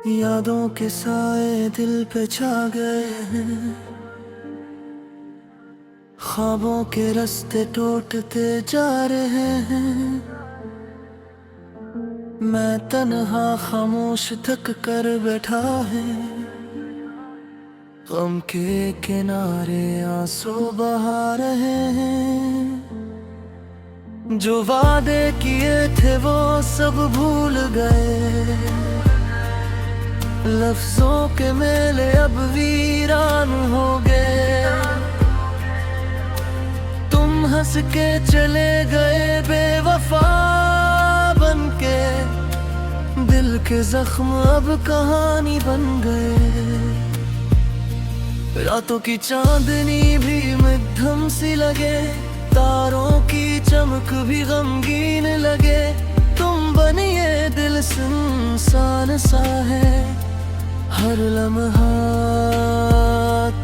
यादों के साए दिल पे छा गए हैं, ख्वाबों के रास्ते टूटते जा रहे हैं। मैं तन्हा खामोश थक कर बैठा है, गम के किनारे आंसू बहा रहे हैं। जो वादे किए थे वो सब भूल गए, लफ्जों के मेले अब वीरान हो गए। तुम हंस के चले गए बेवफा बनके, दिल के जख्म अब कहानी बन गए। रातों की चांदनी भी मध्यम सी लगे, तारों की चमक भी गमगीन लगे। तुम बनिए दिल सुनसान सा है, हर लम्हा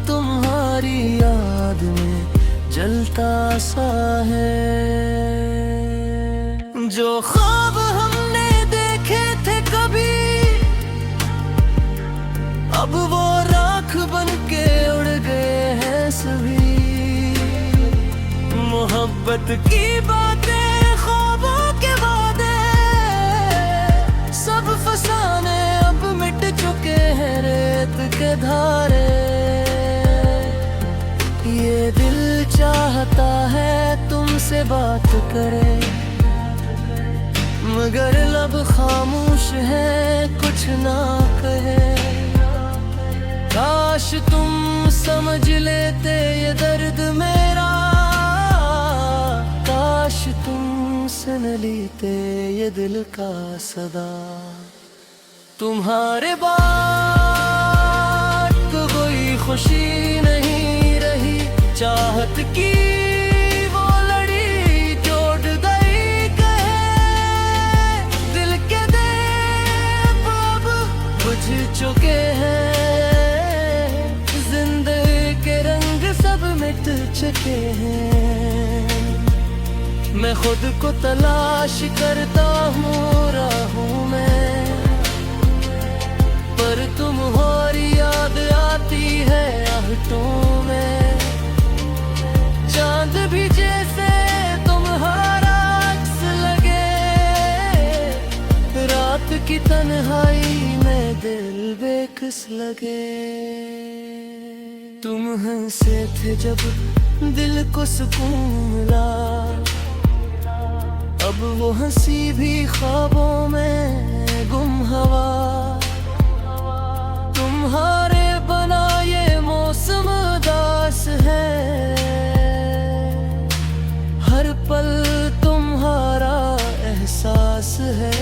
तुम्हारी याद में जलता सा है। जो ख्वाब हमने देखे थे कभी, अब वो राख बनके उड़ गए हैं सभी। मोहब्बत की बातें, ख्वाबों के वादे, सब फसाने अब मिट चुके हैं रेत के धारे। ये दिल चाहता है तुमसे बात करे, मगर लब खामोश है कुछ ना कहे। काश तुम समझ लेते ये दर्द मेरा, काश तुम सुन लेते ये दिल का सदा। तुम्हारे बाद तो कोई खुशी नहीं रही, चाहत की वो लड़ी टूट गई कहे। दिल के दीप अब बुझ चुके हैं, जिंदगी के रंग सब मिट चुके हैं। मैं खुद को तलाश करता हूँ राहों में, पर तुम्हारी याद आती है आहटों में। चांद भी जैसे तुम्हारा अक्स लगे, रात की तन्हाई में दिल बेकस लगे। तुम हंसे थे जब दिल को सुकून मिला, अब वो हंसी भी ख्वाबों में गुम हवा। तुम्हारे बना ये मौसम उदास है, हर पल तुम्हारा एहसास है।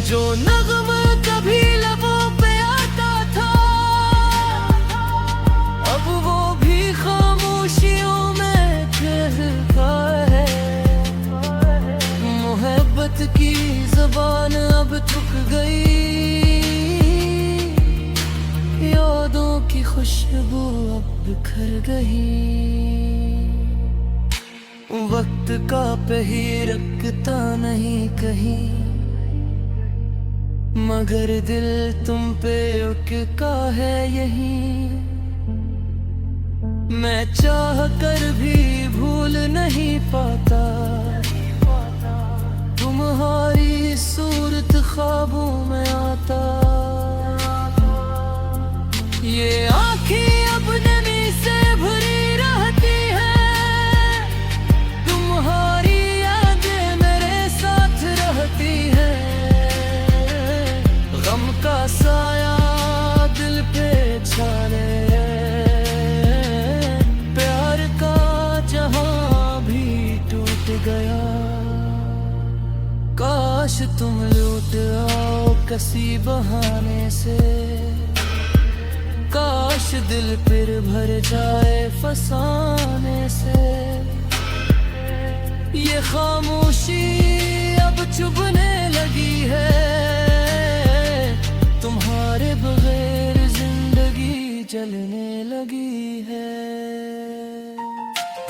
जो नग़्म कभी लबों पे आता था, अब वो भी खामोशियों में कहता है। मोहब्बत की ज़बान अब थक गई, यादों की खुशबू अब बिखर गई। वक्त का पहिया रखता नहीं कहीं, मगर दिल तुम पे रुका है यहीं। मैं चाह कर भी भूल नहीं पाता, तुम्हारी सूरत ख्वाबों में आता। ये आँखें अब नमी से भरी रहती है, तुम्हारी यादें मेरे साथ रहती है। गम का साया दिल पे छाने, प्यार का जहां भी टूट गया। काश तुम लौट आओ किसी बहाने से, काश दिल फिर भर जाए फसाने से। ये खामोशी अब चुभने लगी है, तुम्हारे बगैर जिंदगी जलने लगी है।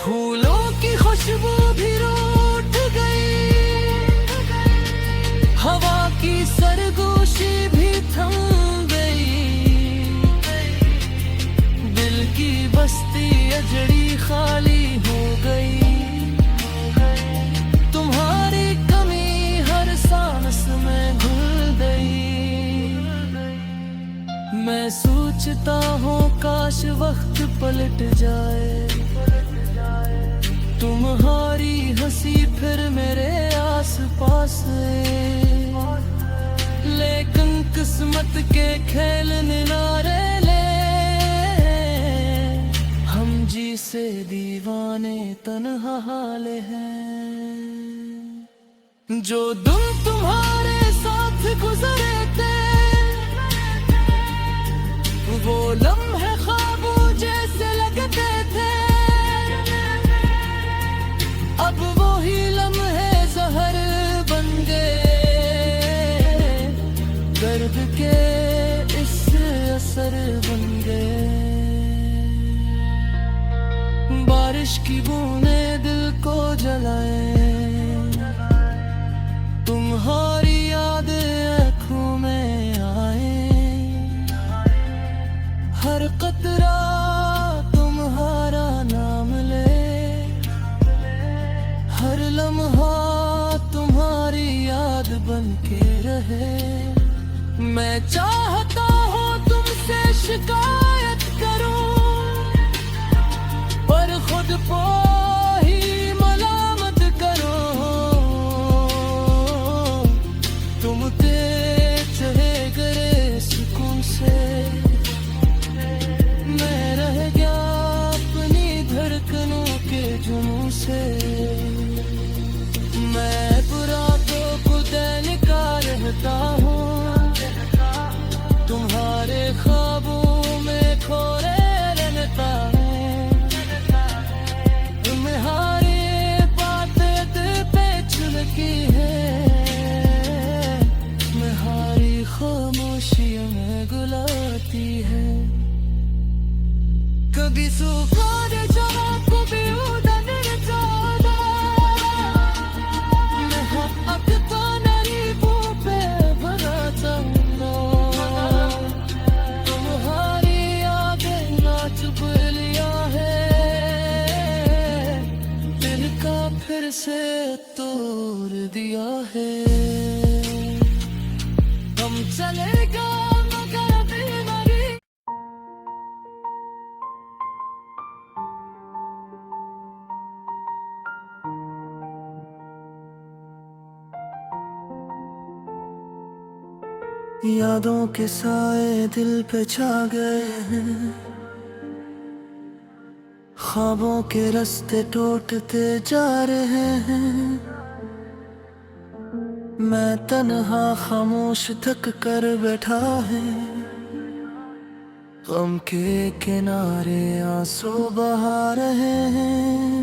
फूलों की खुशबू भी रूठ गई, हवा की सरगोशी भी खाली हो गई। तुम्हारी कमी हर सांस में घुल गई। मैं सोचता हूँ काश वक्त पलट जाए, तुम्हारी हंसी फिर मेरे आस पास है। लेकिन किस्मत के खेल निनारे ले, हम जी से दीवाने तन्हा हाले हैं। जो दिन तुम्हारे साथ गुजरे थे, वो लम्हे ख्वाबों जैसे लगते थे। अब वो ही लम्हे जहर बन गए, दर्द के इस असर बन गए। बारिश की बूंदें दिल को जलाए, तुम्हारी याद आँखों में आए। हर कतरा तुम्हारा नाम ले, हर लम्हा तुम्हारी याद बन के रहे। मैं चाहता हूँ तुमसे शिकायत करूं, पर खुद को ही मलामत करो। तुम चले गए सुकून से, मैं रह गया अपनी धड़कनों के जुनून से। मैं बुरा तो खुदा निकाल रहता हूँ, तुम्हारे ख्वाबों में खोए रहता हूँ। तुम्हारी बातें दिल पे चुनकी है, तुम्हारी खामोशी में गुलाती है। कभी सूखा दे जाना, कभी उड़न जाना। मैं अब तो नरीबों पे भरा चाहूँगा, तुम्हारी यादें ना चुप लिया है। दिल का फिर से तोड़ दिया है। हम चलेगा मगर बीमारी। यादों के साए दिल पे छा गए हैं, ख्वाबों के रास्ते टूटते जा रहे हैं। मैं तन्हा खामोश थक कर बैठा है, गम के किनारे आंसू बहा रहे हैं।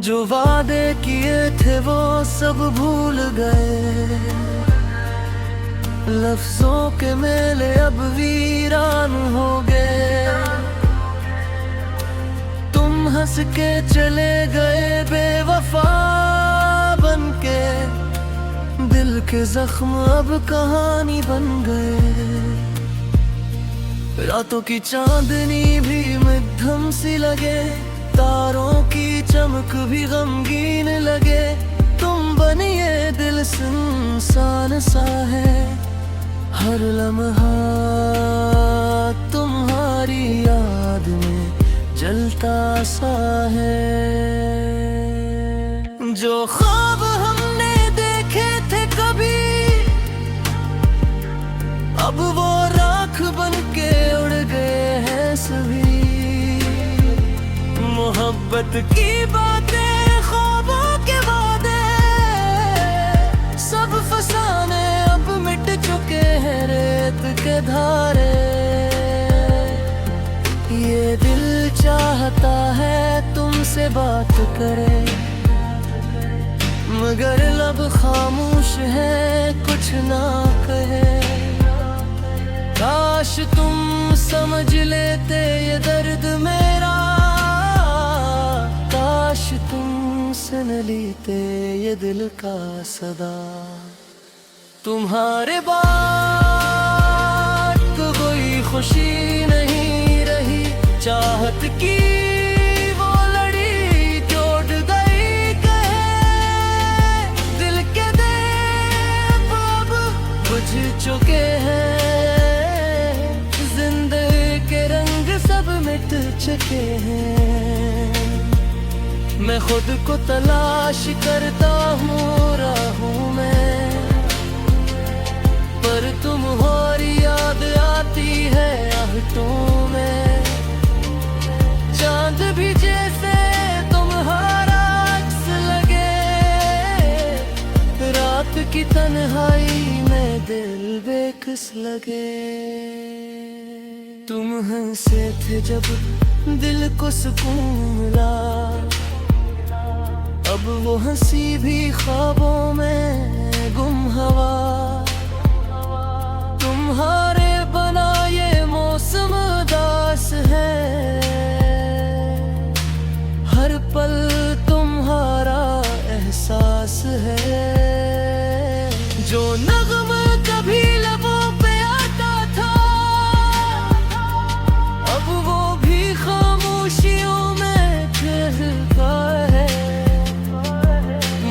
जो वादे किए थे वो सब भूल गए, लफ्जों के मेले अब वीरान हो गए। तुम हंस के चले गए बेवफा बनके, दिल के जख्म अब कहानी बन गए। रातों की चांदनी भी मध्यम सी लगे, तारों की चमक भी गमगीन लगे। तुम बनिए दिल सुनसान सा है, हर लम्हा तुम्हारी याद में जलता सा है। जो ख्वाब हमने देखे थे कभी, अब वो राख बन के उड़ गए हैं सभी। मोहब्बत की बातें, ख्वाबों के वादे, सब फसाने अब मिट चुके हैं रेत के धारे। ये दिल चाहता है तुमसे बात करे, मगर लब खामोश है कुछ ना कहे। काश तुम समझ लेते ये दर्द मेरा, काश तुम सुन लेते ये दिल का सदा। तुम्हारे बाद कोई खुशी नहीं रही, चाहत की चुके हैं। मैं खुद को तलाश करता हूँ राहों में, पर तुम्हारी याद आती है आहटों में। चांद भी जैसे तुम्हारा अक्स लगे, रात की तन्हाई में दिल बेकस लगे। तुम हंसे थे जब दिल को सुकून मिला, अब वो हंसी भी ख्वाबों में गुम हवा। तुम्हारे बना ये मौसम उदास है, हर पल तुम्हारा एहसास है। जो नग़्म कभी लबों पे आता था, अब वो भी खामोशियों में कहता है।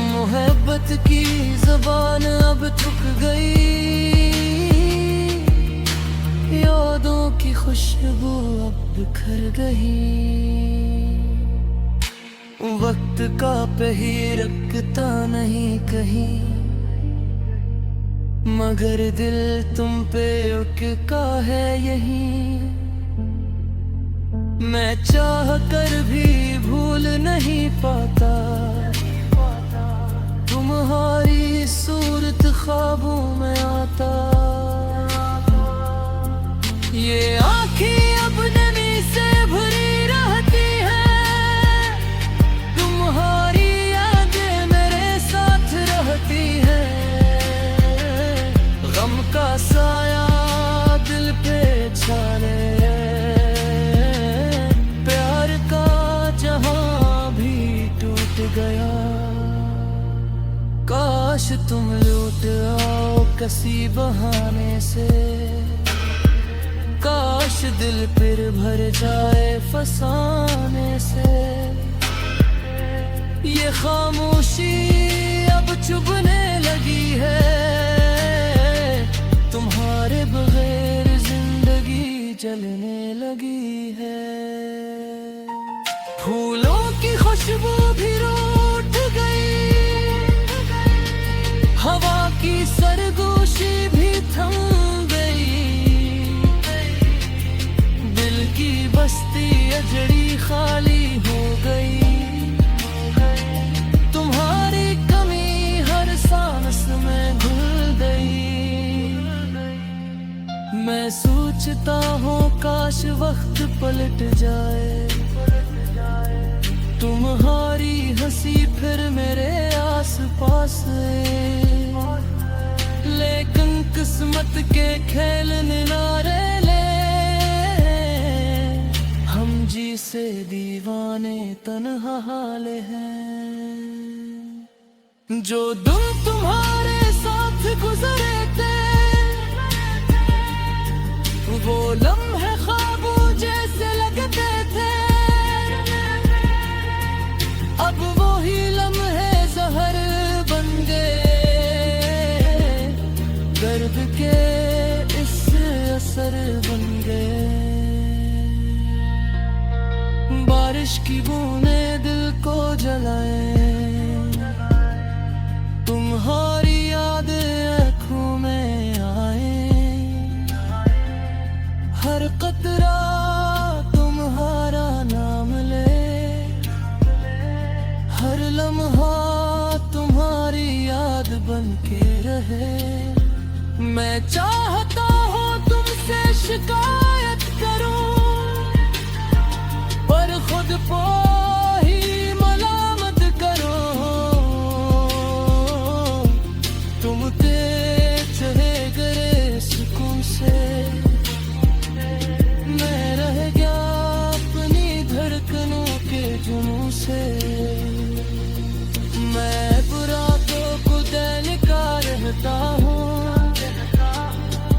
मोहब्बत की ज़बान अब थक गई, यादों की खुशबू अब बिखर गई। वक्त का पहिया रुकता नहीं कहीं, मगर दिल तुम पे रुका है यहीं। मैं चाह कर भी भूल नहीं पाता, तुम्हारी सूरत ख्वाबों में आता। ये आँखें अब नमी से भरी रहती है, तुम्हारी यादें मेरे साथ रहती है। गम का साया दिल पे छाने, प्यार का जहां भी टूट गया। काश तुम लौट आओ किसी बहाने से, काश दिल फिर भर जाए फसाने से। ये खामोशी अब चुभने लगी है, तुम्हारे बगैर जिंदगी जलने लगी है। फूलों की खुशबू भी रूठ गई, हवा की सरगोशी भी थम गई। दिल की बस्ती अजड़ी खाली हो गई, तुम्हारी कमी हर सांस में घुल गई। मैं सोचता हूँ काश वक्त पलट जाए, तुम्हारी हंसी फिर मेरे आस पास है। लेकिन किस्मत के खेल निनारे ले, हम जी से दीवाने तन्हा हाल हैं। जो दिन तुम्हारे साथ गुजरे थे, वो लम्हे ख्वाबों जैसे लगते थे। अब वही लम्हे जहर बन गए, दर्द के इससे असर बन गए। बारिश की बूंदें दिल को जलाए, तुम्हारी याद आँखों में आए। हर कतरा तुम्हारा नाम ले, हर लम्हा तुम्हारी याद बन के रहे। मैं चाहता हूँ तुमसे शिकायत करूं, पर खुद को ही मलामत करो। तुम चले गए सुकून से, मैं रह गया अपनी धड़कनों के जुनून से। मैं बुरा तो खुद निकाल रहता हूँ,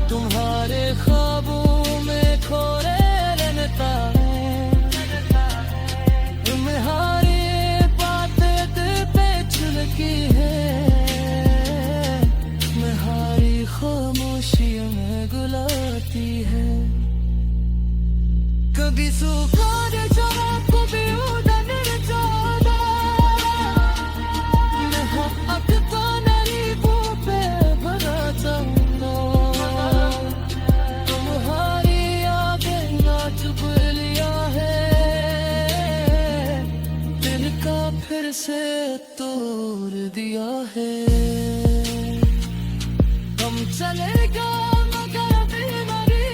तुम्हारे ख्वाबों में भी सूखा दे जवाब को भी उड़न जाना अब तो नहीं वो पे भरा चंगा तुम्हारी यादें ना चुप लिया है दिल का फिर से तोड़ दिया है हम चलेगा मगर बीमारी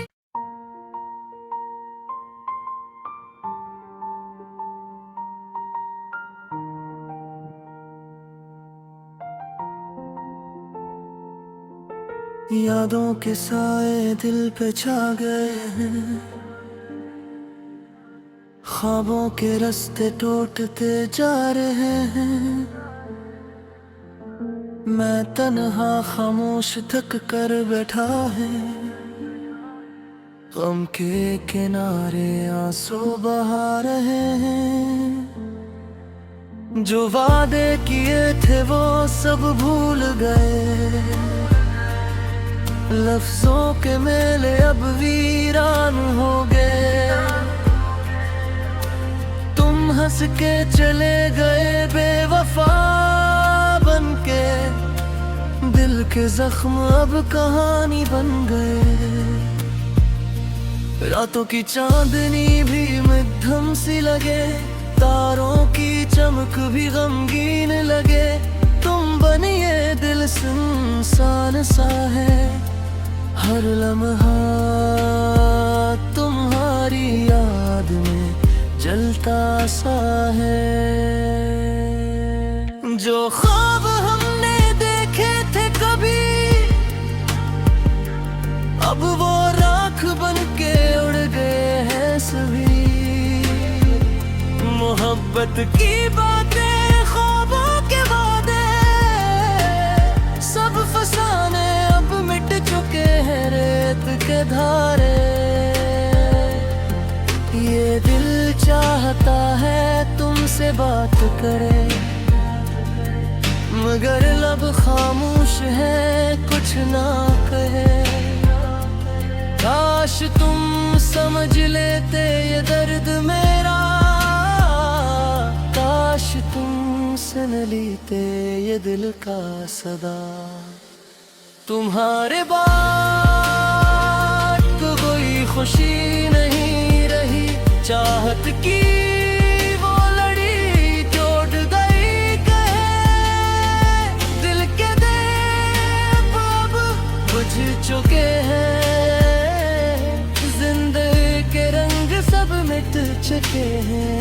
यादों के साए दिल पे छा गए हैं ख्वाबों के रास्ते टूटते जा रहे हैं मैं तन्हा खामोश थक कर बैठा है गम के किनारे आंसू बहा रहे हैं जो वादे किए थे वो सब भूल गए लफ्जों के मेले अब वीरान हो गए तुम हंस के चले गए बेवफा बनके दिल के जख्म अब कहानी बन गए रातों की चांदनी भी मध्यम सी लगे तारों की चमक भी गमगीन लगे तुम बनिए दिल सुनसान सा है हर लम्हा तुम्हारी याद में जलता सा है जो ख्वाब हमने देखे थे कभी अब वो राख बन के उड़ गए हैं सभी मोहब्बत की बातें ख्वाबों के वादे सब फसाने अब मिट चुके हैं रेत के धारे ये दिल चाहता है तुमसे बात करे मगर लब खामोश है कुछ ना कहे काश तुम समझ लेते ये दर्द मेरा काश तुम सुन लेते ये दिल का सदा तुम्हारे बाद तो कोई खुशी नहीं रही चाहत की वो लड़ी टूट गई कहे दिल के दीप अब बुझ चुके हैं जिंदगी के रंग सब मिट चुके हैं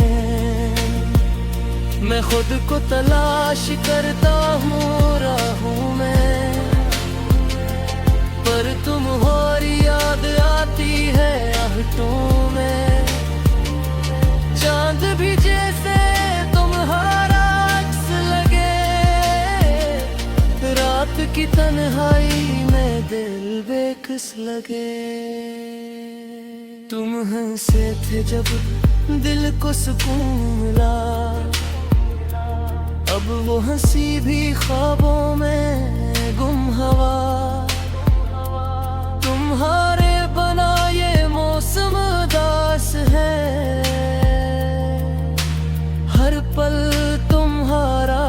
मैं खुद को तलाश करता हूँ राहों में पर तुम्हारी याद आती है आहटों में चांद भी जैसे तुम्हारा अक्स लगे रात की तन्हाई में दिल बेकस लगे तुम हंसे थे जब दिल को सुकून मिला अब वो हंसी भी ख्वाबों में गुम हवा तुम्हारे बना ये मौसम उदास है हर पल तुम्हारा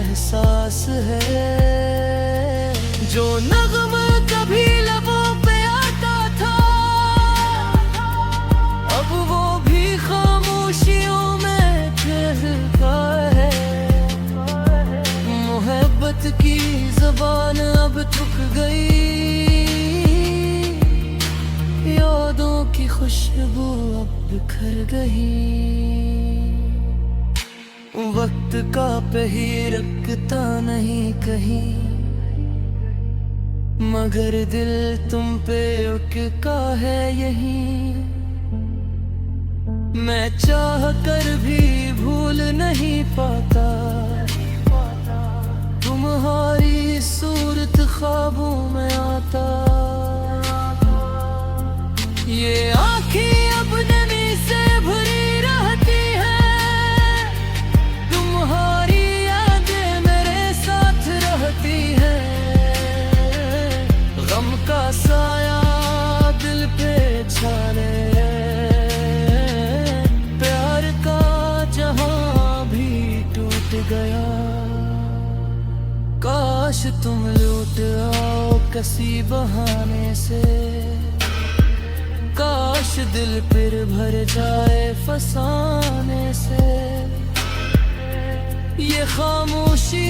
एहसास है जो नग़्मा कभी लबों पे आता था अब वो भी खामोशियों में ठहरता है मोहब्बत की ज़बान अब थक गई यादों की खुशबू अब बिखर गई वक्त का पहिर रखता नहीं कहीं मगर दिल तुम पे उकका है यही मैं चाह कर भी भूल नहीं पाता तुम्हारी सूरत ख्वाबों में आता ये आँखें अब नमी से भरी रहती है तुम्हारी यादें मेरे साथ रहती है गम का साया दिल पे छाने लौट आओ किसी बहाने से। काश दिल फिर भर जाए फसाने से। ये खामोशी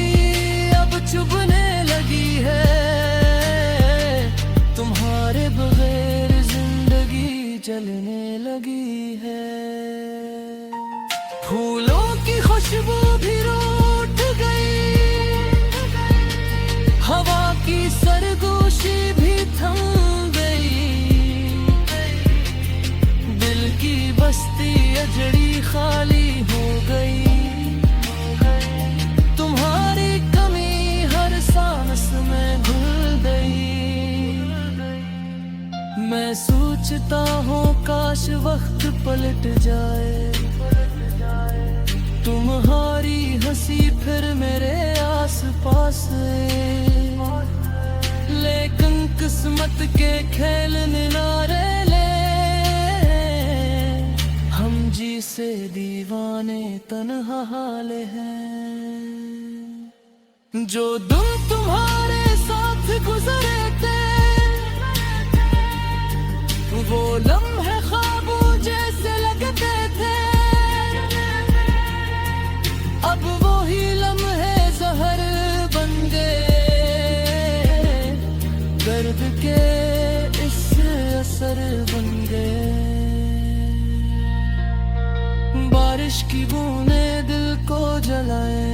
अब चुभने लगी है, तुम्हारे बगैर जिंदगी जलने लगी है। फूलों की खुशबू भी रूठ गई, हवा की सरगोशी भी थम गई। दिल की बस्ती अजड़ी खाली हो गई। तुम्हारी कमी हर सांस में घुल गई। मैं सोचता हूँ काश वक्त पलट जाए, तुम्हारी हंसी फिर मेरे आस पास है। लेकिन किस्मत के खेल निनारे ले, हम जी से दीवाने तन्हा हाल हैं। जो दिन तुम्हारे साथ गुजरे थे, वो लम्हे ख्वाबों जैसे लगते थे। अब वही लम्हे जहर बन गए, दर्द के इस असर बन गए। बारिश की बूंदें दिल को जलाए,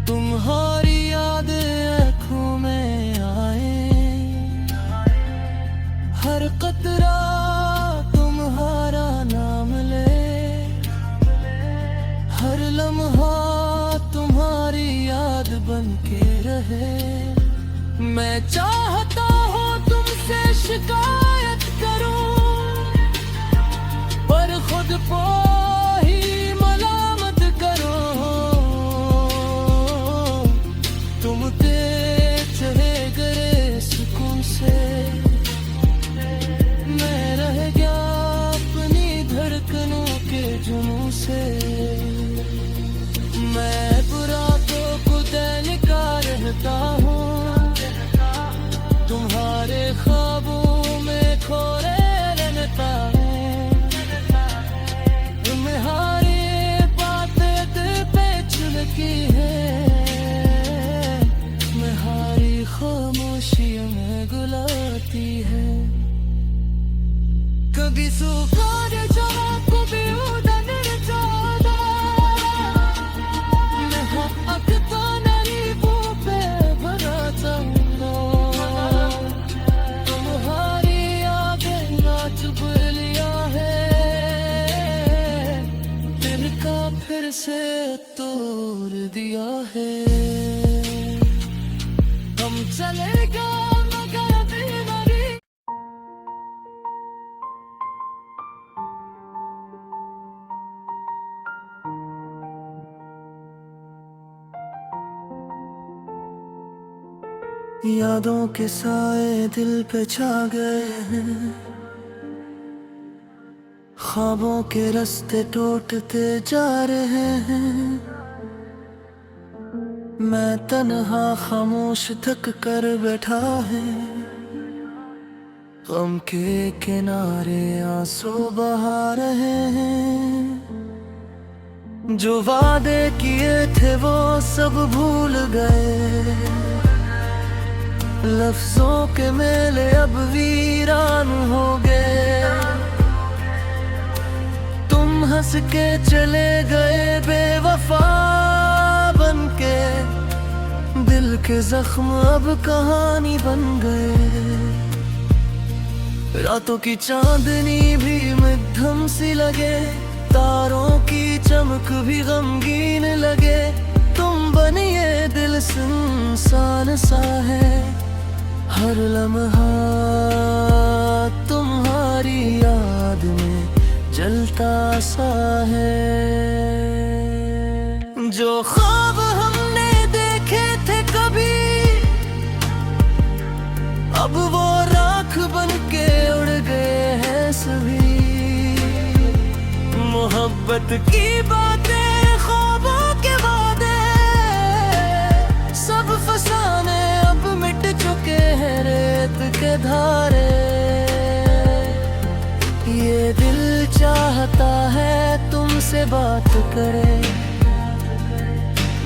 तुम्हारी याद आँखों में आए। हर कतरा तुम्हारा नाम ले, हर लम्हा तुम्हारी याद बन के रहे। मैं चाहता हूँ तुमसे शिकायत करूं, पर खुद को ही मलामत करो। तुम चले गए सुकून से, मैं रह गया अपनी धड़कनों के जुनून से। मैं रातों को दैनिका रहता हूँ, तुम्हारे ख्वाबों में खोए रहता हूँ। तुम्हारी बातें दिल पे चुनकी है, तुम्हारी खामोशियों में गुलाती है। कभी सूखा दे जवाब को भी उड़न जाता, मैं हक तो नहीं वो पे भराता हूँ। तुम्हारी यादें ना चुप लिया है, दिल का फिर से तोड़ दिया है। हम चलेगा मगर बीमारी। यादों के साए दिल पे छा गए हैं, ख्वाबों के रास्ते टूटते जा रहे हैं। मैं तन्हा खामोश थक कर बैठा है, गम के किनारे आंसू बहा रहे हैं। जो वादे किए थे वो सब भूल गए, लफ्जों के मेले अब वीरान हो गए। तुम हंस के चले गए बेवफा बनके, दिल के जख्म अब कहानी बन गए। रातों की चांदनी भी मध्यम सी लगे, तारों की चमक भी गमगीन लगे। तुम बनिए दिल सुनसान सा है, हर लम्हा तुम्हारी याद में जलता सा है। जो ख्वाब हमने देखे थे कभी, अब वो राख बन के उड़ गए हैं सभी। मोहब्बत की बातें, ख्वाबों के वादे सब फसा चाहता है तुमसे बात करे,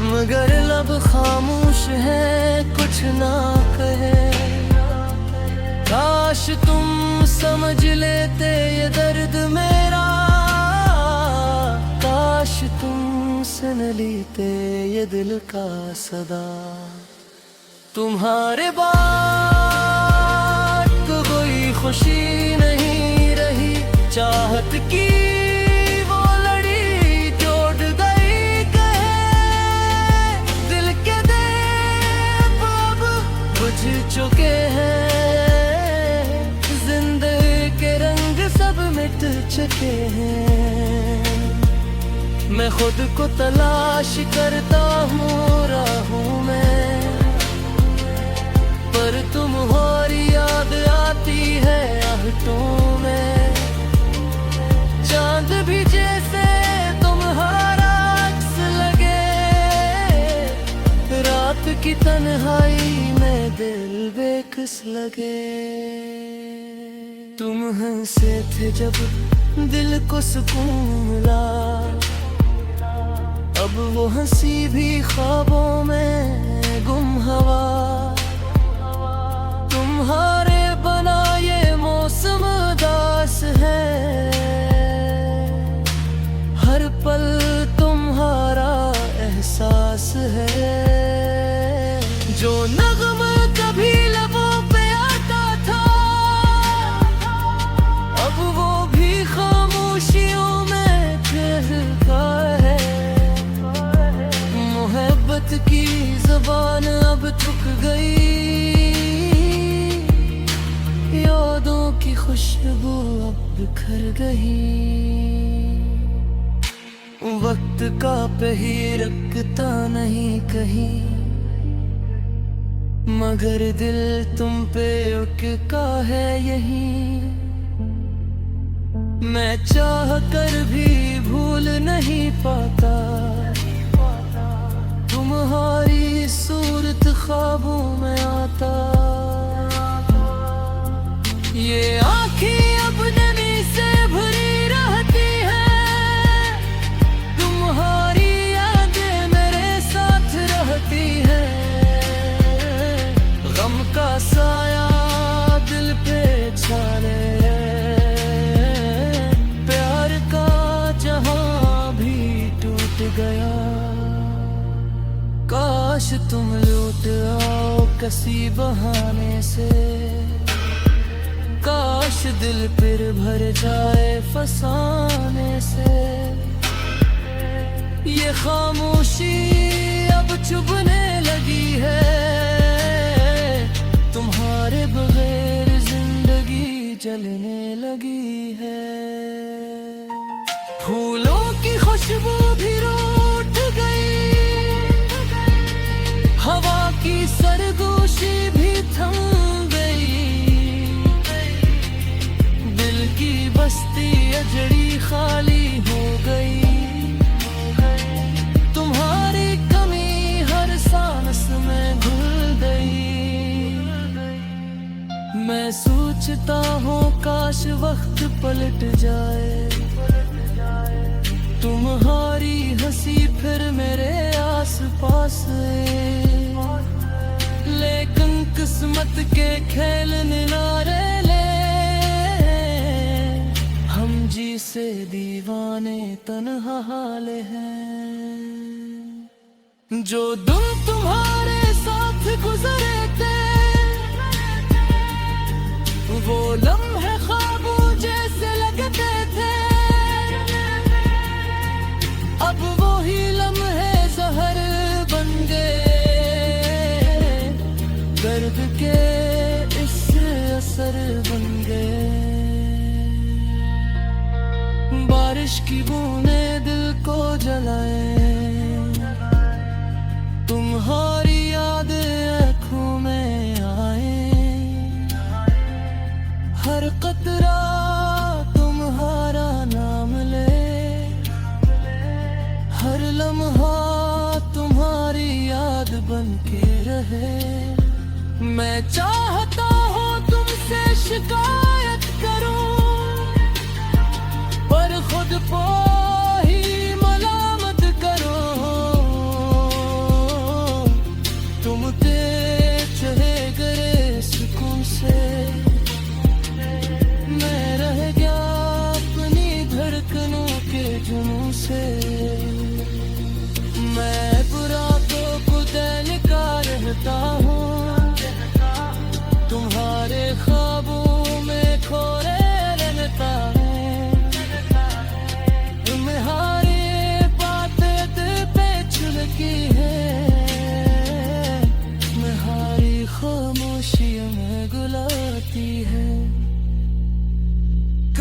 मगर लब खामोश है कुछ ना कहे। काश तुम समझ लेते ये दर्द मेरा, काश तुम सुन लेते ये दिल का सदा। तुम्हारे बाद तो कोई खुशी नहीं रही, चाहत की वो लड़ी टूट गई कहे। दिल के दीप अब बुझ चुके हैं, जिंदगी के रंग सब मिट चुके हैं। मैं खुद को तलाश करता हूँ राहों में, पर तुम्हारी याद आती है आहटों में। चांद भी जैसे तुम्हारा अक्स लगे, रात की तन्हाई में दिल बेकस लगे। तुम हंसे थे जब दिल को सुकून मिला, अब वो हंसी भी ख्वाबों में गुम हवा। तुम्हारे बना ये मौसम उदास है, हर पल तुम्हारा एहसास है। जो नग़्मा कभी लबों पे आता था, अब वो भी खामोशियों में ठहरा है। मोहब्बत की ज़बान अब थक गई, यादों की खुशबू अब बिखर गई। वक्त का पहिया रुकता नहीं कहीं, मगर दिल तुम पे रुका है यहीं। मैं चाह कर भी भूल नहीं पाता, तुम्हारी सूरत ख्वाबों में आता। ये आँखें अब नमी से भरी रहती हैं, तुम्हारी यादें मेरे साथ रहती हैं। गम का साया दिल पे छाने, प्यार का जहां भी टूट गया। काश तुम लौट आओ किसी बहाने से, काश दिल फिर भर जाए फसाने से। ये खामोशी अब चुभने लगी है, तुम्हारे बगैर जिंदगी जलने लगी है। फूलों की खुशबू भी रूठ गई, हवा की सरगोशी भी थम गई। दिल की बस्ती अजड़ी खाली हो गई, तुम्हारी कमी हर सांस में घुल गई। मैं सोचता हूँ काश वक्त पलट जाए, तुम्हारी हंसी फिर मेरे आस पास आए। लेकिन किस्मत के खेल निनारे ले, हम जी से दीवाने तन्हा हाले हैं। जो दिन तुम्हारे साथ गुजरे थे, वो लम्हे ख्वाबों जैसे लगते थे। अब वो ही लम्हे जहर बन गए, दर्द के इस असर बन गए। बारिश की बूंदें दिल को जलाए, तुम्हारी याद आँखों में आए। हर कतरा तुम्हारा नाम ले, हर लम्हा तुम्हारी याद बन के रहे। मैं चाहता हूँ तुमसे शिकायत करूं, पर खुद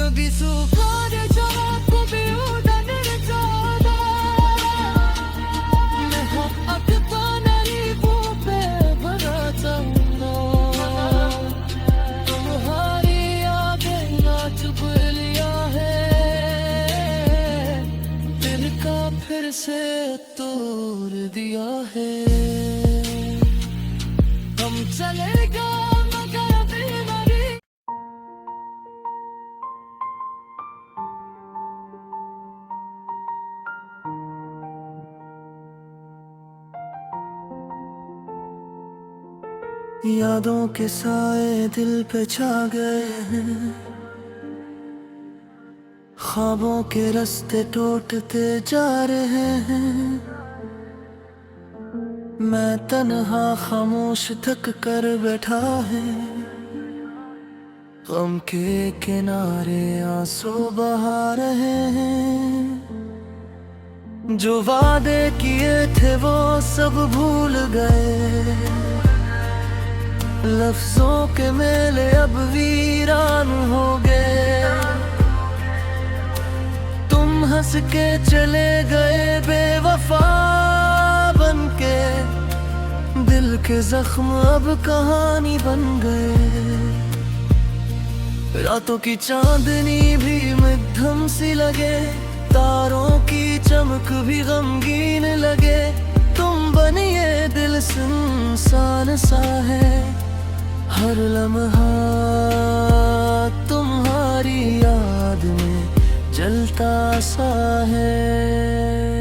कभी सूखा रे जरा कभी उड़न रे ज्यादा मैं हक नहीं वो पे भरा चाहूंगा तुम्हारी यादें ना चुप लिया है दिल का फिर से तोड़ दिया है हम चलेगा मगर अभी नहीं यादों के साए दिल पे छा गए हैं ख्वाबों के रास्ते टूटते जा रहे हैं मैं तन्हा खामोश थक कर बैठा है गम के किनारे आंसू बहा रहे हैं जो वादे किए थे वो सब भूल गए लफ्जों के मेले अब वीरान हो गए तुम हंस के चले गए बेवफा बनके दिल के जख्म अब कहानी बन गए रातों की चांदनी भी मध्यम सी लगे तारों की चमक भी गमगीन लगे तुम बनिए दिल सुनसान सा है हर लम्हा तुम्हारी याद में जलता सा है